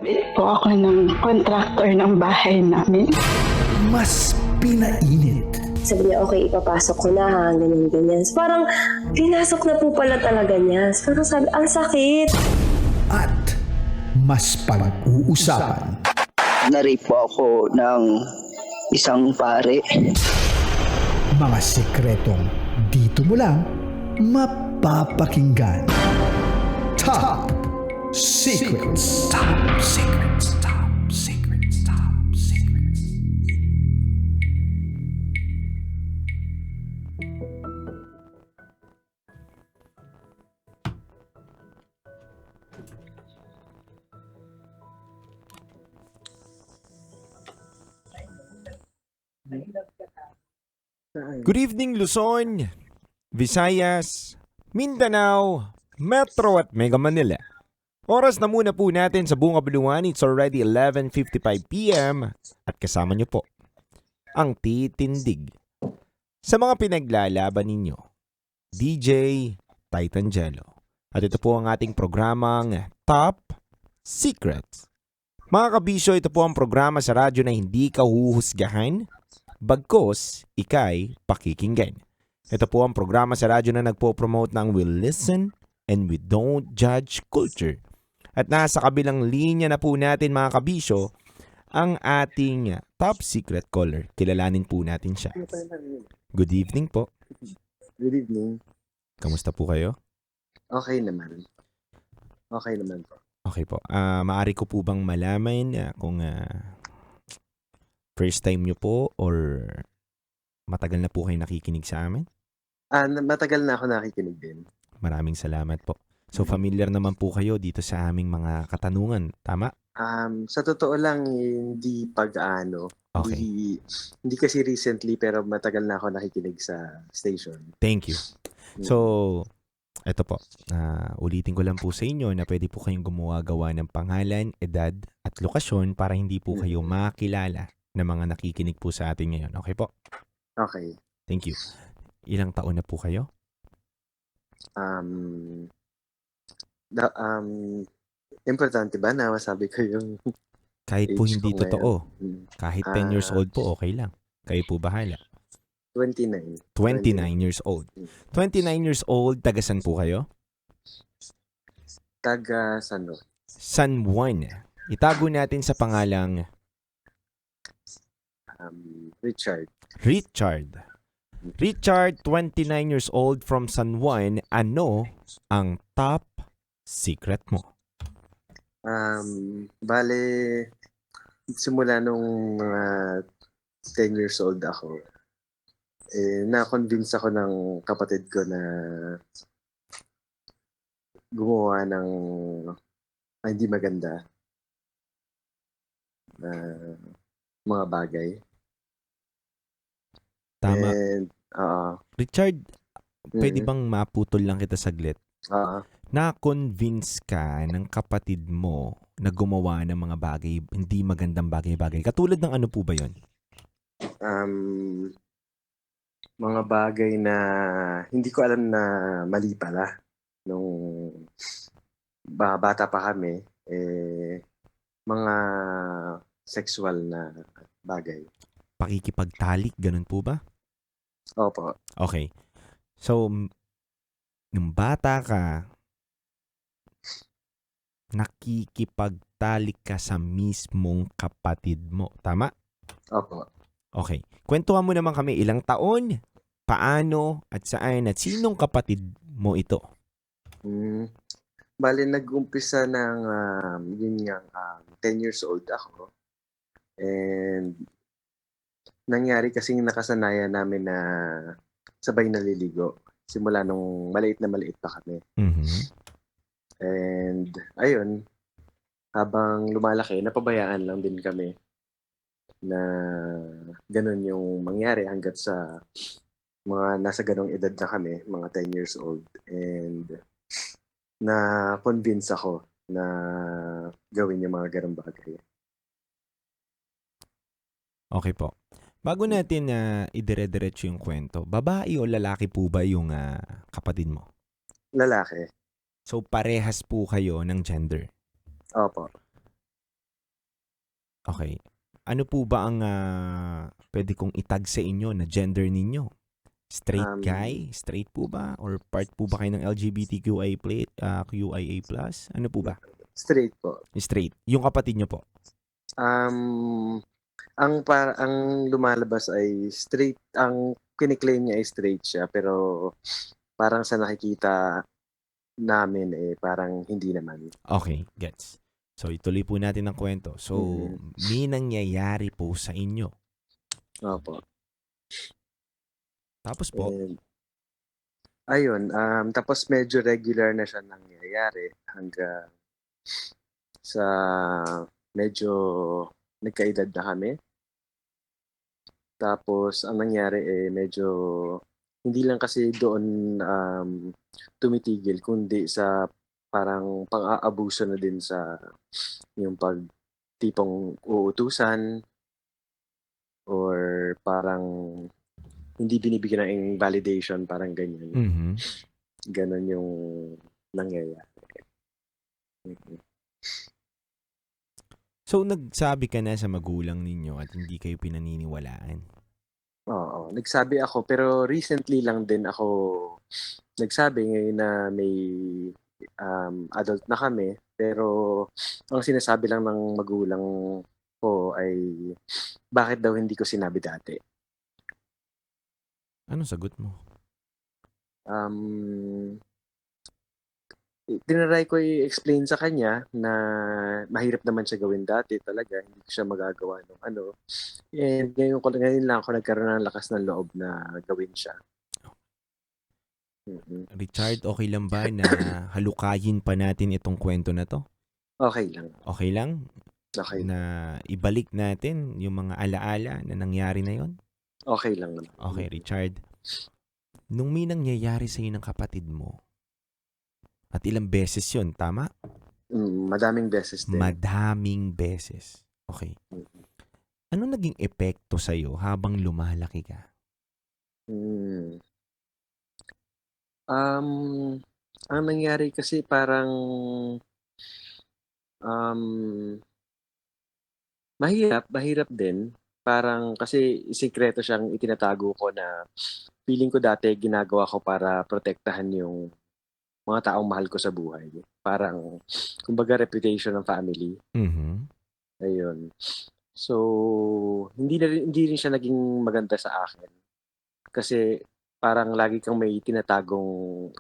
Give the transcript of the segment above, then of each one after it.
Bit po ako ng contractor ng bahay namin. Mas pinainit. Sabi niya, okay, ipapasok ko na ha, ganyan. Parang, pinasok na po pala talaga niya. Parang sabi, ang sakit. At mas pag-uusapan. Na-rape po ako ng isang pare. Mga sikretong dito mo lang mapapakinggan. Top Secrets. Top Secrets. Top Secrets. Top Secrets. Good evening Luzon, Visayas, Mindanao, Metro at Mega Manila. Oras na muna po natin sa buong kabuluhan. It's already 11:55 PM at kasama niyo po ang titindig sa mga pinaglalaban ninyo, DJ Titan Jello. At ito po ang ating programang Top Secrets. Mga kabisyo, ito po ang programa sa radyo na hindi ka huhusgahan, bagkos ikay pakikinggan. Ito po ang programa sa radyo na nagpo-promote ng We Listen and We Don't Judge Culture. At nasa kabilang linya na po natin mga kabisyo ang ating top secret caller. Kilalanin po natin siya. Good evening po. Good evening. Kamusta po kayo? Okay naman. Okay naman po. Okay po. Maari ko po bang malaman kung first time nyo po or matagal na po kayo nakikinig sa amin? Matagal na ako nakikinig din. Maraming salamat po. So familiar naman po kayo dito sa aming mga katanungan, tama? Sa totoo lang, hindi pag-ano. Okay. Hindi kasi recently, pero matagal na ako nakikinig sa station. Thank you. So, eto po. Ulitin ko lang po sa inyo na pwede po kayong gumawa-gawa ng pangalan, edad, at lokasyon para hindi po kayo makilala ng mga nakikinig po sa atin ngayon. Okay po? Okay. Thank you. Ilang taon na po kayo? Importante ba na masabi ko yung Kahit po age hindi ko ngayon? totoo. Kahit 10 years old po, okay lang. Kayo po bahala. 29. 29 years old. 29 years old, tagasan po kayo? Taga Sano. San Juan. Itago natin sa pangalang Richard. Richard. Richard, 29 years old from San Juan. Ano ang top secret mo? Bale, simula nung mga 10 years old ako, na-convince ako ng kapatid ko na gumawa ng hindi maganda na mga bagay. Tama. And, Richard, pwede bang maputol lang kita saglit? Na-convince ka ng kapatid mo na gumawa ng mga bagay, hindi magandang bagay-bagay. Katulad ng ano po ba yon? Mga bagay na hindi ko alam na mali pala. Nung bata pa kami, mga sexual na bagay. Pakikipagtalik, ganun po ba? Opo. Okay. So, nung bata ka, nakikipagtalik ka sa mismong kapatid mo. Tama? Opo. Okay. Kwentuhan mo naman kami ilang taon, paano, at saan, at sinong kapatid mo ito? Bale, nag-umpisa ng, yun nga, 10 years old ako. And, nangyari kasing nakasanayan namin na sabay naliligo. Simula nung maliit pa kami. Mm-hmm. And, ayun, habang lumalaki, napabayaan lang din kami na ganun yung mangyari hanggat sa mga nasa ganong edad na kami, mga 10 years old. And, na-convince ako na gawin yung mga ganong bagay. Okay po. Bago natin idire-diretso yung kwento, babae o lalaki po ba yung kapatid mo? Lalaki. So, parehas po kayo ng gender? Opo. Okay. Ano po ba ang pwede kong itag sa inyo na gender ninyo? Straight Um, guy? Straight po ba? Or part po ba kayo ng QIA+? Ano po ba? Straight po. Straight. Yung kapatid nyo po? Ang lumalabas ay straight, ang kiniklaim niya ay straight siya, pero parang sa nakikita namin parang hindi naman. Okay, gets. So, ituloy po natin ang kwento. So, may nangyayari po sa inyo. Opo. Tapos po, And, ayun, tapos medyo regular na siya nangyayari hanggang sa medyo nagkaedad na kami. Tapos ang nangyari medyo hindi lang kasi doon tumitigil, kundi sa parang pang-aabuso na din sa yung tipong uutusan or parang hindi binibigyan ng validation, parang ganyan. Ganon yung nangyayari. So, nagsabi ka na sa magulang ninyo at hindi kayo pinaniniwalaan? Oo, nagsabi ako, pero recently lang din ako nagsabi ngayon na may adult na kami, pero ang sinasabi lang ng magulang ko ay bakit daw hindi ko sinabi dati. Anong sagot mo? Tinaray ko i-explain sa kanya na mahirap naman siya gawin dati talaga, hindi ko siya magagawa ng ano. And ngayon lang ako nagkaroon ng lakas ng loob na gawin siya. Richard, okay lang ba na halukayin pa natin itong kwento na to? Okay lang. Okay lang? Okay. Na ibalik natin yung mga alaala na nangyari na yon? Okay lang naman. Okay, Richard. Nung may nangyayari sa'yo ng kapatid mo, at ilang beses yun, tama? Madaming beses din. Madaming beses. Okay. Ano naging epekto sa'yo habang lumalaki ka? Ang nangyari kasi parang mahirap din. Parang kasi sikreto siyang itinatago ko na feeling ko dati ginagawa ko para protektahan yung mga taong mahal ko sa buhay. Parang, kumbaga, reputation ng family. Ayun. So, hindi rin siya naging maganda sa akin. Kasi, parang lagi kang may tinatagong,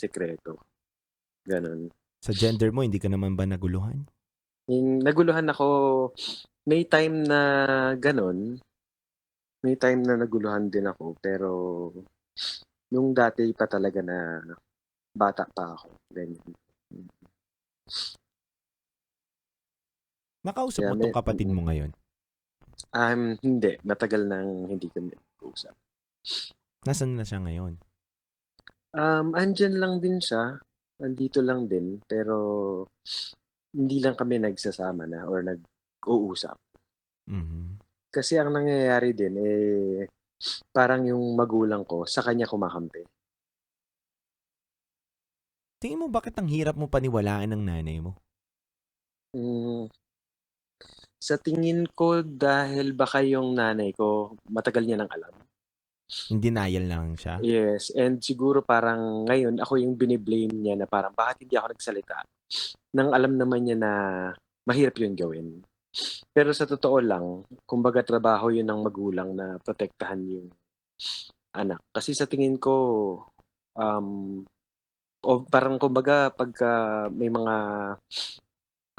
sekreto. Ganon. Sa gender mo, hindi ka naman ba naguluhan? Naguluhan ako, may time na ganon. May time na naguluhan din ako. Pero, nung dati pa talaga na bata pa ako. Ganyan. Nakausap mo tong kapatid mo ngayon? Hindi. Matagal nang hindi kami nag-usap. Nasaan na siya ngayon? Andyan lang din siya. Andito lang din. Pero hindi lang kami nagsasama na or nag-uusap. Kasi ang nangyayari din, parang yung magulang ko, sa kanya kumakampi. Tingin mo bakit ang hirap mo paniwalaan ng nanay mo? Sa tingin ko, dahil baka yung nanay ko, matagal niya nang alam. In denial lang siya? Yes, and siguro parang ngayon, ako yung biniblame niya na parang bakit hindi ako nagsalita. Nang alam naman niya na mahirap yun gawin. Pero sa totoo lang, kumbaga trabaho yun ng magulang na protektahan yung anak. Kasi sa tingin ko, parang kumbaga pagka may mga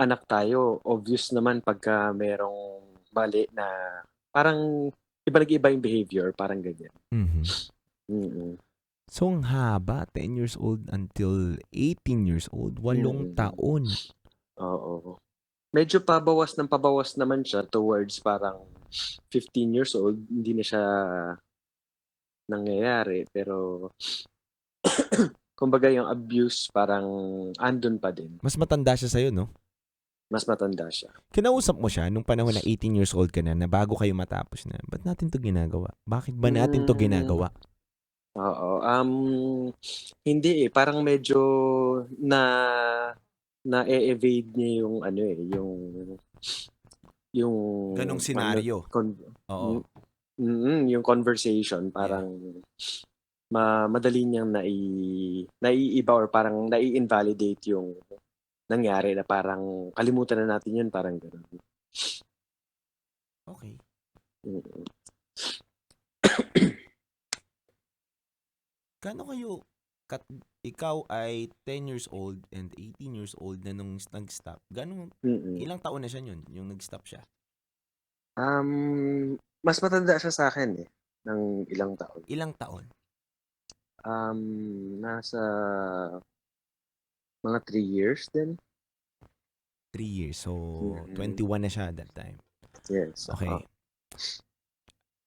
anak tayo, obvious naman pagka merong mali na parang iba yung behavior, parang ganyan. So, ang haba, 10 years old until 18 years old, 8 taon. Oo. Medyo pabawas naman siya towards parang 15 years old, hindi na siya nangyayari. Pero, kumbaga yung abuse parang andun pa din. Mas matanda siya sa'yo, no? Mas matanda siya. Kinausap mo siya nung panahon na 18 years old ka na bago kayo matapos na, ba't natin to ginagawa? Bakit ba natin to ginagawa? Oo. Hindi parang medyo na-evade niya yung yung Ganong senaryo. Oo. Yung conversation parang madali niyang naiiba or parang nai-invalidate yung nangyari na parang kalimutan na natin yun, parang gano'n. Okay. Mm. Kano kayo, ikaw ay 10 years old and 18 years old na nung nag-stop. Ilang taon na siya yun, yung nag-stop siya? Mas matanda siya sa akin ng ilang taon. Ilang taon? Nasa mga 3 years din. 3 years. So, Mm. 21 na siya that time. Yes. Okay.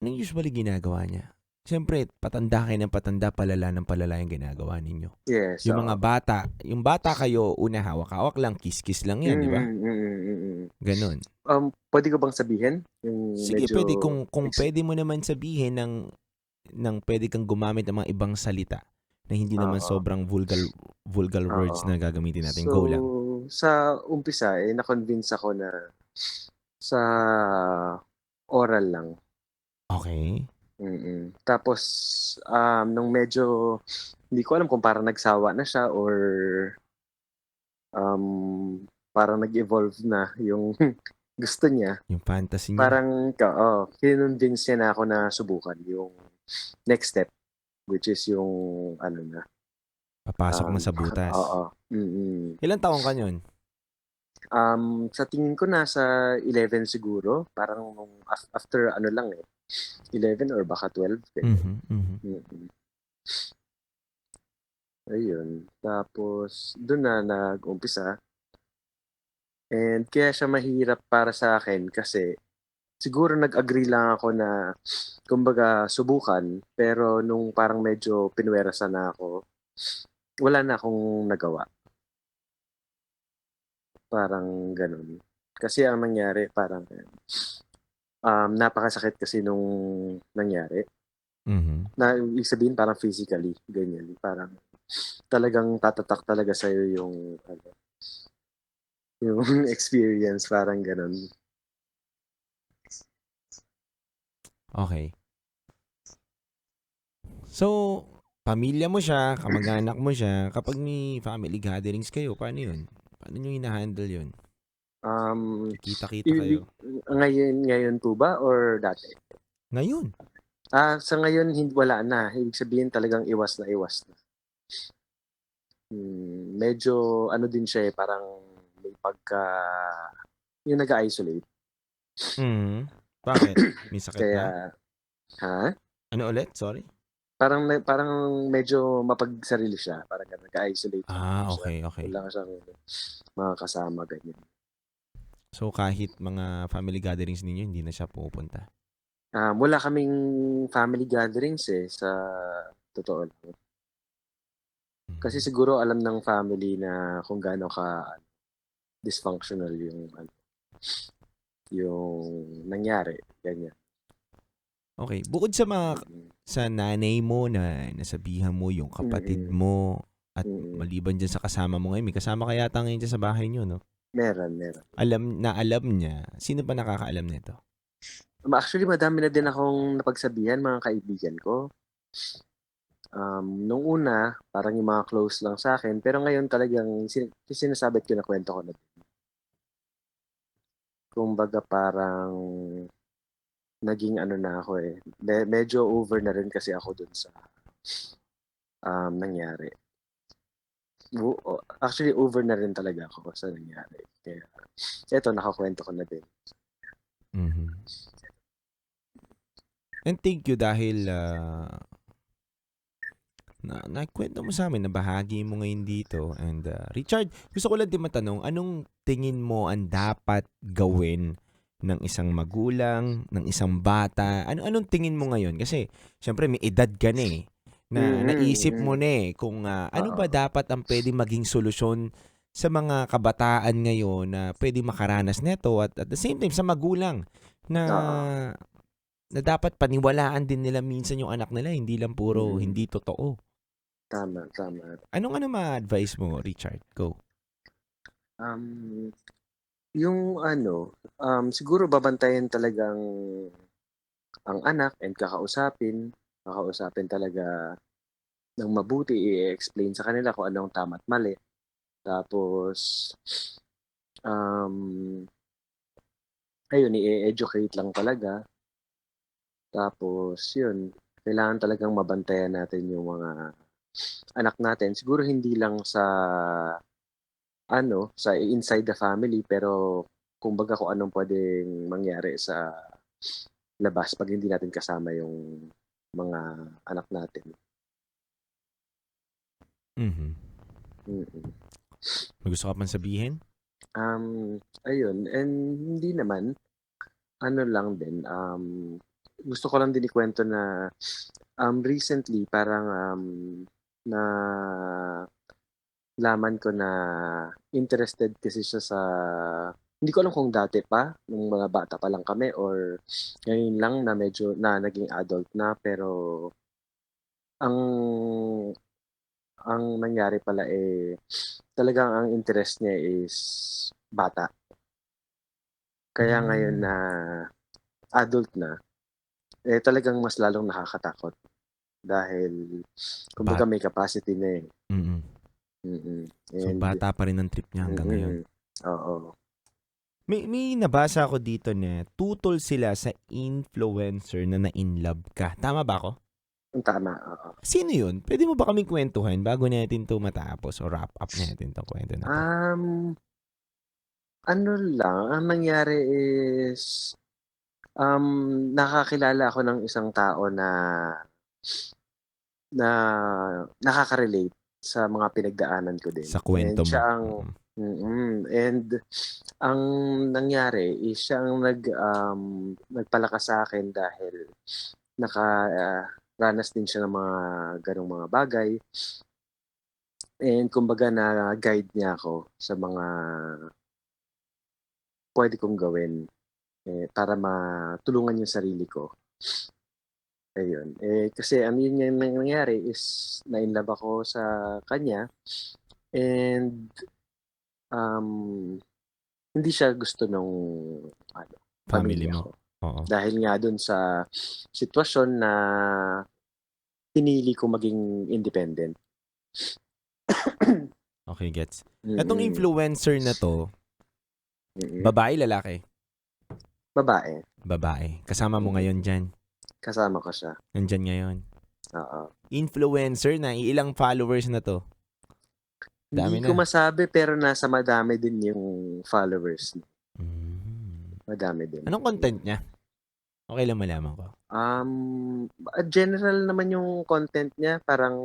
Anong usually ginagawa niya? Siyempre, patanda kayo ng patanda, palala ng palala yung ginagawa ninyo. Yes. Yung mga bata, yung bata kayo, una hawak-hawak lang, kiss-kiss lang yan, di ba? Ganon. Pwede ko bang sabihin? Yung Sige, medyo pwede. Kung pwede mo naman sabihin ng pwede kang gumamit ng mga ibang salita na hindi naman sobrang vulgar words na gagamitin natin. Go lang. Sa umpisa, na-convince ako na sa oral lang. Okay. Tapos, nung medyo, hindi ko alam kung parang nagsawa na siya or parang nag-evolve na yung gusto niya. Yung fantasy niya. Parang, kinonvince niya na ako na subukan yung next step, which is yung, Papasok na sa butas. Oo. Ilang taong ka yun? Sa tingin ko nasa 11 siguro. Parang after 11 or baka 12. Ayun. Tapos, doon na nag-umpisa. And kaya siya mahirap para sa akin kasi siguro nag-agree lang ako na kumbaga subukan, pero nung parang medyo pinwerasan na ako, wala na akong nagawa. Parang ganun. Kasi ang nangyari parang napakasakit kasi nung nangyari. Na ibig sabihin parang physically, ganyan. Parang talagang tatatak talaga sa'yo yung experience, parang ganun. Okay. So, pamilya mo siya, kamag-anak mo siya, kapag may family gatherings kayo, paano yun? Paano nyo hina-handle yun? i- Kita-kita kayo? Ngayon po ba or dati? Ngayon? Sa ngayon, wala na. Ibig sabihin talagang iwas na iwas na. Medyo din siya parang may pagka yung nag-isolate. Bakit? May sakit Kaya, na? Ano ulit? Sorry? Parang medyo mapagsarili siya. Parang nag-isolate. Okay. Wala ka siyang mga kasama, ganyan. So, kahit mga family gatherings ninyo, hindi na siya pupunta? Wala kaming family gatherings sa totoo lang. Kasi siguro alam ng family na kung gaano ka dysfunctional yung nangyari, ganyan. Okay. Bukod sa nanay mo na nasabihan mo yung kapatid mo at maliban dyan sa kasama mo ngayon, may kasama ka yata ngayon dyan sa bahay nyo, no? Meron. Alam niya. Sino pa nakakaalam nito? Actually, madami na din akong napagsabihan, mga kaibigan ko. Nung una, parang yung mga close lang sa akin. Pero ngayon talagang sinasabi ko na kwento ko na din. Kumbaga parang naging na ako medyo over na rin kasi ako dun sa nangyari. Actually, over na rin talaga ako sa nangyari. Kaya, eto, nakakwento ko na din. And thank you dahil nakwento mo sa amin, nabahagi mo ngayon dito. And Richard, gusto ko lang din matanong, anong tingin mo ang dapat gawin ng isang magulang, ng isang bata? Anong tingin mo ngayon? Kasi, syempre, may edad ka na na naisip mo na kung ano ba dapat ang pwede maging solusyon sa mga kabataan ngayon na pwede makaranas nito at the same time sa magulang na dapat paniwalaan din nila minsan yung anak nila, hindi lang puro hindi totoo. Tama. Anong ma-advise mo, Richard? Go. Yung ano, siguro babantayan talagang ang anak and kakausapin talaga ng mabuti, i-explain sa kanila kung anong tama at mali. Tapos, um, ayun, i-educate lang talaga. Tapos, yun, kailangan talagang mabantayan natin yung mga anak natin. Siguro hindi lang sa, sa inside the family, pero kumbaga kung anong pwedeng mangyari sa labas pag hindi natin kasama yung mga anak natin. Mhm. Mm. May gusto ka pang sabihin? Ayun, and hindi naman, ano lang din, gusto ko lang din ikwento na recently parang na laman ko na interested kasi siya sa, hindi ko alam kung dati pa, nung mga bata pa lang kami or ngayon lang na medyo na naging adult na, pero ang nangyari pala talagang ang interest niya is bata. Kaya ngayon na adult na, talagang mas lalong nakakatakot dahil kumbaga may capacity na eh. Mm. Mm. So, bata pa rin ang trip niya hanggang ngayon. Oo. May nabasa ako dito na tutol sila sa influencer na na-inlove ka. Tama ba ako? Tama, oo. Sino yun? Pwede mo ba kaming kwentuhan bago natin to matapos o wrap up natin tong kwento na to? Ano lang, ang nangyari is, nakakilala ako ng isang tao na nakaka-relate sa mga pinagdaanan ko din. Sa kwento And siya mo. ang, and ang nangyari is siya ang nagpalakas sa akin dahil nakaranas din siya ng mga ganong mga bagay. And kumbaga na-guide niya ako sa mga pwede kong gawin para matulungan yung sarili ko. Ayun. Kasi yun yung nangyari is na-inlove ako sa kanya and hindi siya gusto nung Family pamilya mo. ko. Oo. Dahil nga dun sa sitwasyon na pinili ko maging independent. Okay, gets. Etong influencer na to, Mm-mm. babae, lalaki? Babae. Babae. Kasama mo ngayon dyan? Kasama ko siya. Nandyan ngayon? Oo. Influencer na, ilang followers na to? Dami Hindi ko na. masabi pero nasa madami din yung followers. Madami din. Anong content niya? Okay lang malaman ko. General naman yung content niya, parang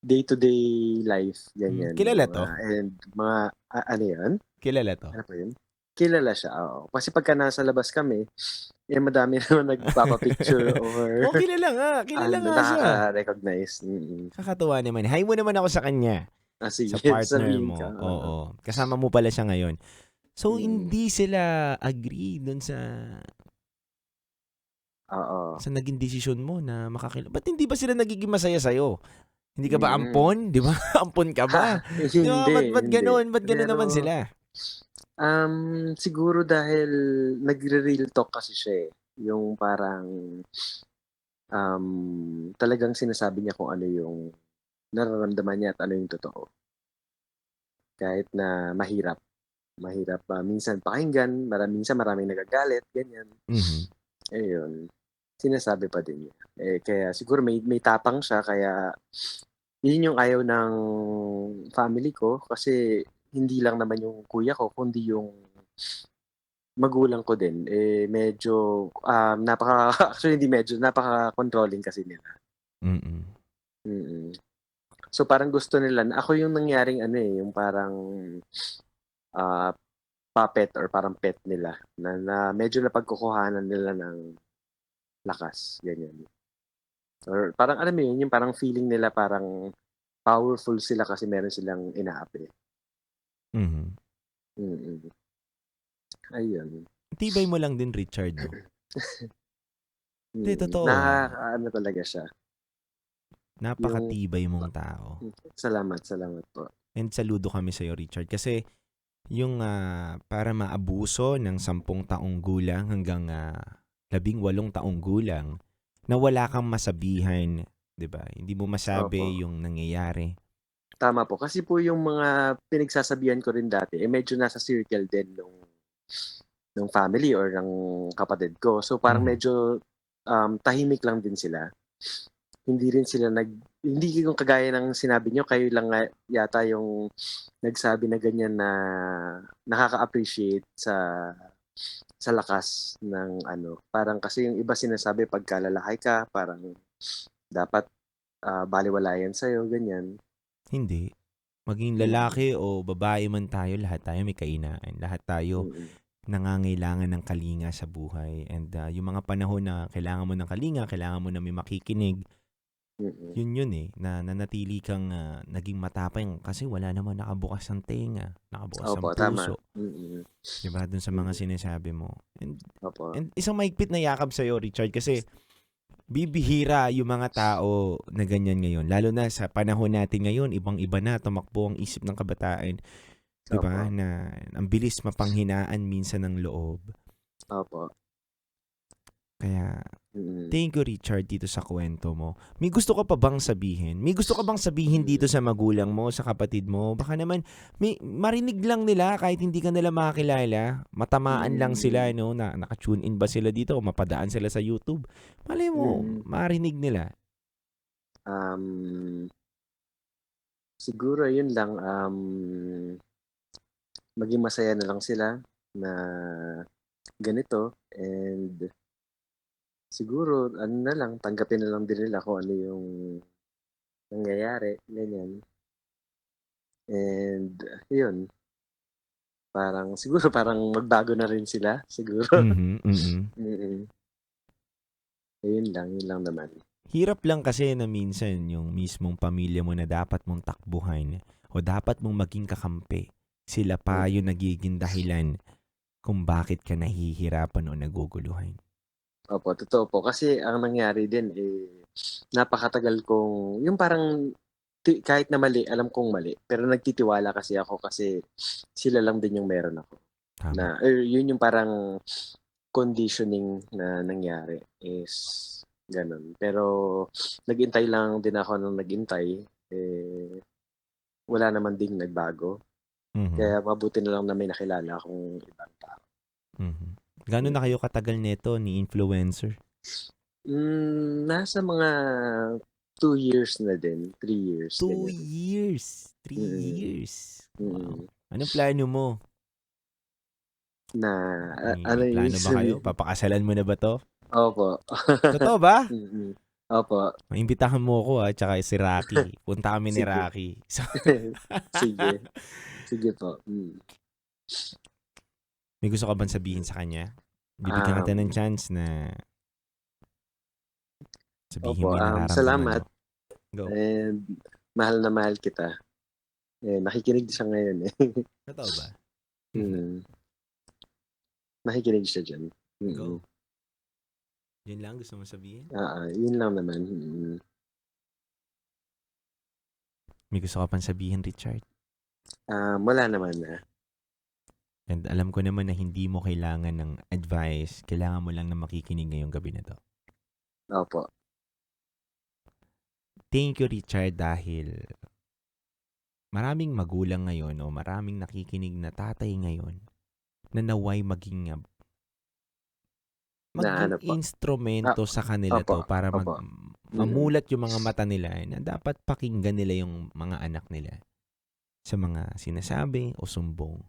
day-to-day life, ganyan. Kilala to? And mga, ano yan? Kilala to? Ano pa yun? Kilala siya, oo. Kasi pagka nasa labas kami, madami naman nagpapapicture or kilala nga. Kilala nga siya. nakaka-recognize. Kakatuwa naman. Hi mo naman ako sa kanya. Sige, Sa partner sabihin mo. ka. Oo. Kasama mo pala siya ngayon. So, Mm. hindi sila agree dun sa Oo. naging desisyon mo na makakilala. Ba't hindi ba sila nagiging masaya sa'yo? Hindi ka ba Mm. ampon? Di ba? Ampon ka ba? Di ba? Ba't Hindi. ganun? Ba't ganun Pero, naman sila? siguro dahil nagre-real talk kasi siya eh. Yung parang talagang sinasabi niya kung ano yung nararamdaman niya at ano yung totoo. Kahit na mahirap. Mahirap minsan pakinggan, minsan maraming nagagalit, ganyan. Mhm. Ayun. Sinasabi pa din niya. Kaya siguro may tapang siya, kaya yun yung ayaw ng family ko kasi hindi lang naman yung kuya ko, kundi yung magulang ko din. Medyo, actually hindi medyo, napaka-controlling kasi nila. Mm-mm. So parang gusto nila, ako yung nangyaring yung parang puppet or parang pet nila na medyo napagkukuhanan nila ng lakas, ganyan. Or parang alam mo yun, yung parang feeling nila parang powerful sila kasi meron silang inaapi. Mhm. Ayun. Tibay mo lang din, Richard. No? Hindi, totoo. Ano talaga siya. Napakatibay mong tao. Salamat po. And saludo kami sa'yo, Richard. Kasi yung para maabuso ng 10 taong gulang hanggang 18 taong gulang na wala kang masabihan, 'di ba? Hindi mo masabi Opo. yung nangyayari. Tama po. Kasi po yung mga pinagsasabihan ko rin dati, medyo nasa circle din nung family or ng kapatid ko. So parang Mhm. medyo tahimik lang din sila. Hindi rin sila hindi yung kagaya ng sinabi nyo, kayo lang nga yata yung nagsabi na ganyan na nakaka-appreciate sa lakas ng ano. Parang kasi yung iba sinasabi pagka lalaki ka, parang dapat balewalayan sa'yo, ganyan. Hindi. Maging Mm. lalaki o babae man tayo, lahat tayo may kahinaan. Lahat tayo Mm. nangangailangan ng kalinga sa buhay. And yung mga panahon na kailangan mo ng kalinga, kailangan mo na may makikinig, Mm. yun eh, na nanatili kang naging matapang kasi wala naman nakabukas ng tenga, nakabukas ng Opo, tama. puso. Mm. Diba? Dun sa mga sinasabi mo. Opo. And isang mahigpit na yakap sa'yo, Richard, kasi bibihira yung mga tao na ganyan ngayon. Lalo na sa panahon natin ngayon, ibang-iba na, tumakbo ang isip ng kabataan. Diba? Opo. Na ang bilis mapanghinaan minsan ng loob. Opo. Kaya, Mm. thank you, Richard, dito sa kwento mo. May gusto ka pa bang sabihin? May gusto ka bang sabihin dito sa magulang mo, sa kapatid mo? Baka naman, may marinig lang nila kahit hindi ka nila makakilala. Matamaan lang sila, no? Na naka-tune in ba sila dito o mapadaan sila sa YouTube? Malay mo, marinig nila. Siguro yun lang, maging masaya na lang sila na ganito, and siguro ano na lang, tanggapin na lang din nila kung ano yung nangyayari, ganyan. And yun, parang siguro parang magbago na rin sila siguro. Mhm, mhm. Yun lang naman. Hirap lang kasi na minsan yung mismong pamilya mo na dapat mong takbuhan o dapat mong maging kakampi, sila pa yung nagiging dahilan kung bakit ka nahihirapan o naguguluhan. Opo, totoo po. Kasi ang nangyari din, napakatagal kong, yung parang kahit na mali, alam kong mali. Pero nagtitiwala kasi ako kasi sila lang din yung meron ako. Tama. Yun yung parang conditioning na nangyari is ganun. Pero nag-intay lang din ako nung nag-intay. Wala naman ding nagbago. Mhm. Kaya mabuti na lang na may nakilala akong ibang tao. Mhm. Gano'n na kayo katagal nito ni influencer? Nasa mga 2 years na din. 3 years. 2 ganyan. years. 3 years. Wow. Mm. Anong plano mo? Na, May ano yung plano ba kayo? Papakasalan mo na ba to? Opo. Totoo ba? Opo. Maimbitahan mo ako tsaka si Rocky. Punta kami ni Sige. Rocky. Sige. Sige po. May gusto ka bang sabihin sa kanya? Bibigyan kita ng chance na sabihin Opo, mo yung nararamdaman salamat. mo. Go. And mahal na mahal kita. Nakikinig siya ngayon eh. Totoo ba? Nakikinig siya dyan. Go. Yun lang gusto mo sabihin? Yun lang naman. May gusto ka pang sabihin, Richard? Wala naman na. And alam ko naman na hindi mo kailangan ng advice. Kailangan mo lang na makikinig ngayong gabi na to. Opo. Thank you, Richard, dahil maraming magulang ngayon o maraming nakikinig na tatay ngayon na naway maging Na ano po? instrumento sa kanila Opo, to para opo. mamulat yung mga mata nila na dapat pakinggan nila yung mga anak nila sa mga sinasabi o sumbong.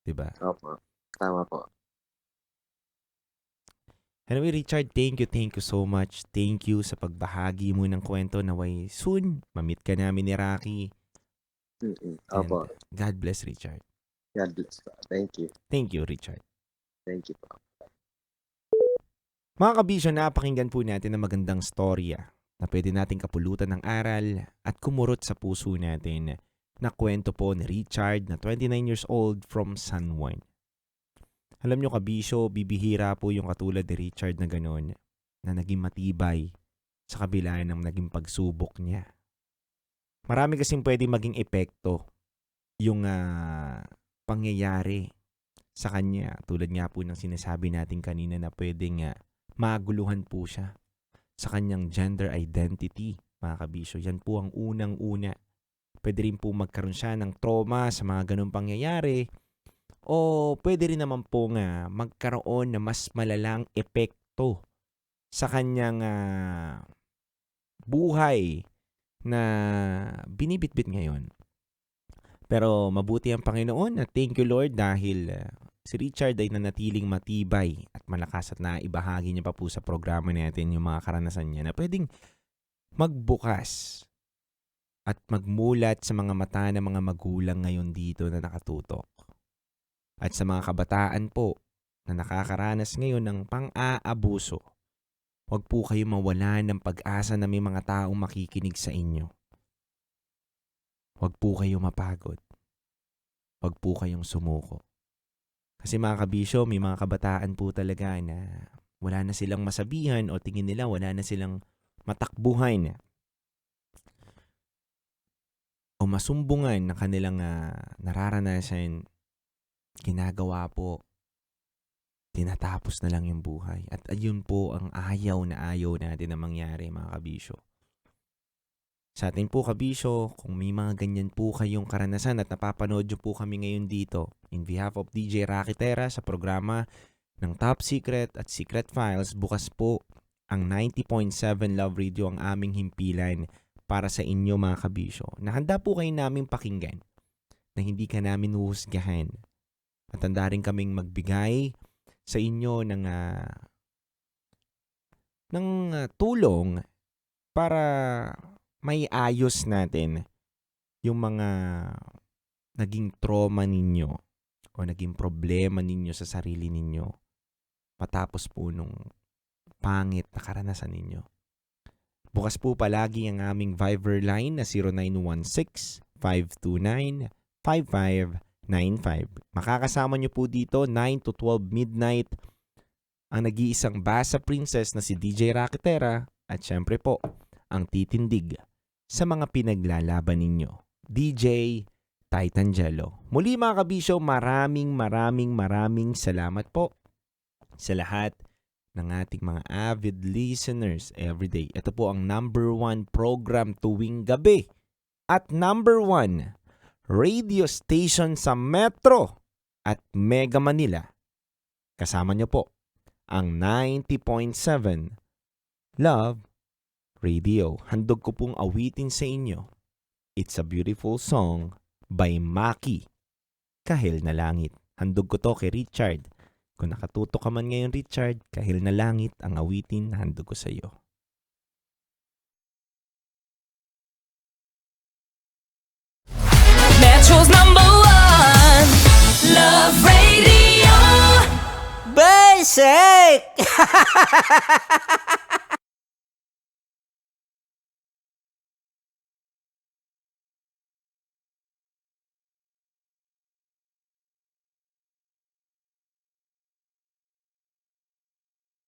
Diba? Opo. Tama po. Anyway, Richard, thank you so much. Thank you sa pagbahagi mo ng kwento. Naway soon, mamit ka namin ni Rocky. Opo. And God bless, Richard. God bless po. Thank you. Thank you, Richard. Thank you po. Mga kabisyo, napakinggan po natin ang magandang storya na pwede nating kapulutan ng aral at kumurot sa puso natin na kwento po ni Richard na 29 years old from San Juan. Alam nyo kabisyo, bibihira po yung katulad ni Richard na gano'n na naging matibay sa kabila ng naging pagsubok niya. Marami kasing pwede maging epekto yung pangyayari sa kanya. Tulad nga po ng sinasabi natin kanina na pwedeng maguluhan po siya sa kanyang gender identity, mga kabisyo. Yan po ang unang-una. Pwede rin po magkaroon siya ng trauma sa mga ganung pangyayari. O pwede rin naman po magkaroon ng mas malalang epekto sa kanyang buhay na binibitbit ngayon. Pero mabuti ang Panginoon at thank you Lord dahil si Richard ay nanatiling matibay at malakas at naibahagi niya pa po sa programa natin yung mga karanasan niya na pwedeng magbukas at magmulat sa mga mata ng mga magulang ngayon dito na nakatutok. At sa mga kabataan po na nakakaranas ngayon ng pang-aabuso, huwag po kayo mawala ng pag-asa na may mga taong makikinig sa inyo. Huwag po kayo mapagod. Huwag po kayong sumuko. Kasi mga kabisyo, may mga kabataan po talaga na wala na silang masabihan o tingin nila wala na silang matakbuhan o masumbungan na kanilang nararanasan, ginagawa po, tinatapos na lang yung buhay. At ayun po ang ayaw natin na mangyari, mga kabisyo. Sa atin po, kabisyo, kung may mga ganyan po kayong karanasan at napapanood nyo po kami ngayon dito, in behalf of DJ Rakitera sa programa ng Top Secret at Secret Files, bukas po ang 90.7 Love Radio ang aming himpilan para sa inyo, mga kabisyo. Nahanda po kayo naming pakinggan na hindi ka namin huhusgahan. At handa rin kaming magbigay sa inyo ng tulong para may ayos natin yung mga naging trauma ninyo o naging problema ninyo sa sarili ninyo matapos po nung pangit na karanasan ninyo. Bukas po palagi ang aming Viber line na 0916-529-5595. Makakasama nyo po dito 9 to 12 midnight ang nag-iisang basa princess na si DJ Rakitera at syempre po ang titindig sa mga pinaglalaban ninyo, DJ Titangelo. Muli mga kabisyo, maraming salamat po sa lahat ng ating mga avid listeners everyday. Ito po ang #1 program tuwing gabi at #1 radio station sa Metro at Mega Manila. Kasama niyo po ang 90.7 Love Radio. Handog ko pong awitin sa inyo. It's a Beautiful Song by Maki, Kahil na Langit. Handog ko to kay Richard. Kung nakatutok ka man ngayon, Richard, Kahil na Langit ang awitin na handog ko sa iyo. Metro's #1 Love Radio. Basic!